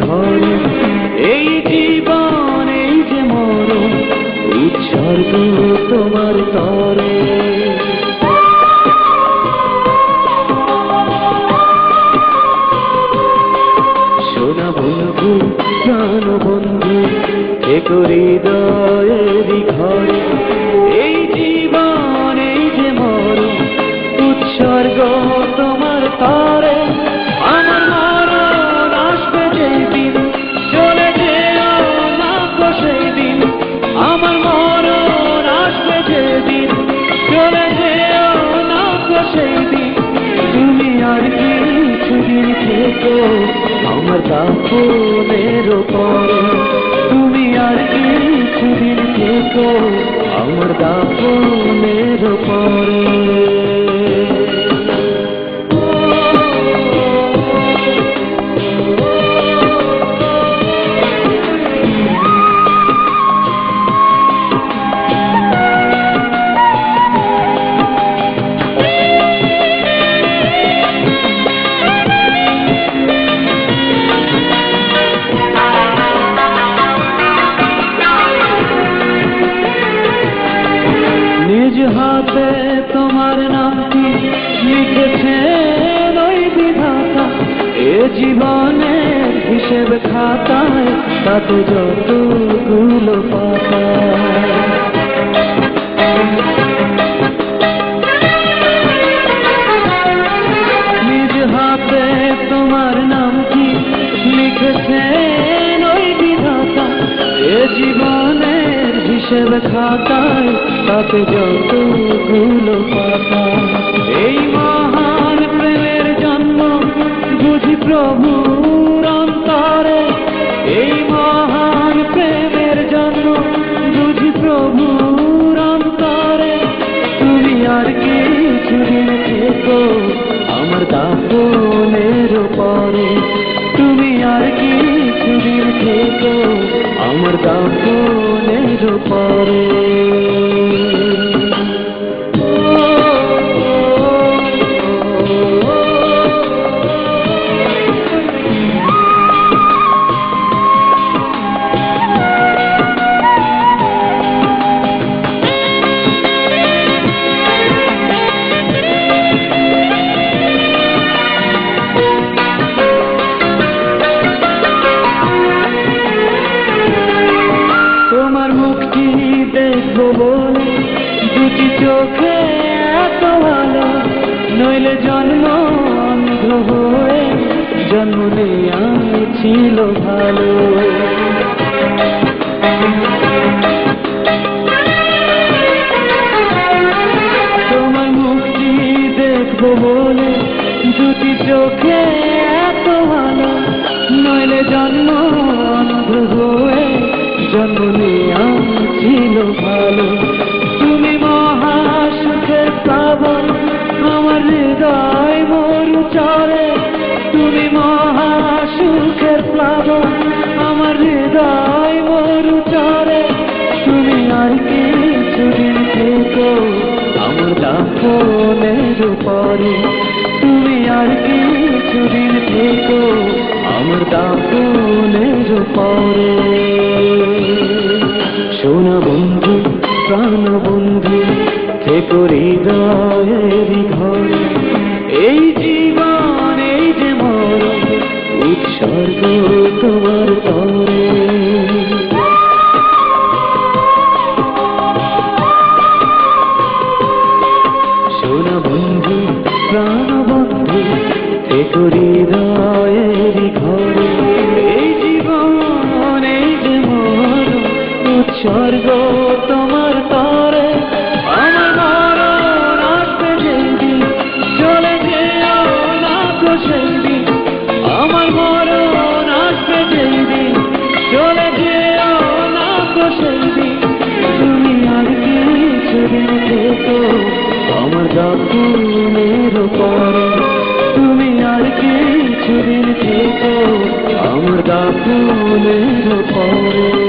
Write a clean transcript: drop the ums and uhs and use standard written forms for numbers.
ঘরে। এই জীবন এই যে মরণ, উৎসর্গ তোমার তরে। সোনা বন্ধু প্রাণ বন্ধু থেকো হৃদয়েরই ঘরে। এই জীবন এই যে মরণ, উৎসর্গ তোমার তরে। আমার মরণ আসবে যেই দিন, চলে যেও না গো সেই দিন। আমার মরণ আসবে যেদিন, চলে যেও না গো সেই দিন। তুমি আর কিছুদিন থেকো আমার দাফনের পরে। তুমি আর কিছুদিন থেকো আমার দাফনের পরে। নিজ হাতে তোমার নামটি লিখেছেন ওই বিধাতা। এ জীবনের হিসেব খাতায় তাতে যতগুলো পাতা। নিজ হাতে তোমার নামটি লিখেছেন ওই বিধাতা। এ জীবনের হিসেব খাতায় তাতে যতগুলো পাতা। এই মহান প্রেমের জন্ম বুঝি প্রভুর অন্তরে। এই মহান প্রেমের জন্ম বুঝি প্রভুর অন্তরে। তুমি আর কিছুদিন থেকো আমার দাফনের পরে। তুমি আর কিছুদিন থেকো আমার দাফনের পরে। তোমার মুখটি দেখবো বলে দুটি চোখে এত ভালো। নইলে জন্ম অন্ধ হয়ে জন্ম নেয়া ছিল ভালো। তোমার মুখটি দেখবো বলে দুটি চোখে এত ভালো। নইলে জন্ম অন্ধ হয়ে জন্ম নেয়া ছিল ভালো। তুমি মহা সুখের প্লাবন আমার হৃদয় মরু চরে। তুমি মহা সুখের প্লাবন আমার হৃদয় মরু চরে। তুমি আর কিছুদিন থেকো আমার দাফনের পরে। তুমি আর কিছুদিন থেকো আমার দাফনের পরে। সোনা বন্ধু প্রাণ বন্ধু থেকো হৃদয়েরই ঘরে। এই জীবন এই যে মরণ, উৎসর্গ তোমার তরে। সোনা বন্ধু প্রাণ বন্ধু থেকো হৃদয়েরই ঘরে। এই জীবন এই যে মরণ, উৎসর্গ তোমার তরে। আমার মরণ আসবে যেদিন, চলে যেও না গো সেই দিন। আমার মরণ আসবে যেদিন, চলে যেও না গো সেই দিন। তুমি আর কিছুদিন থেকো আমার দাফনের পরে। তুমি আর কিছুদিন থেকো আমার দাফনের পরে।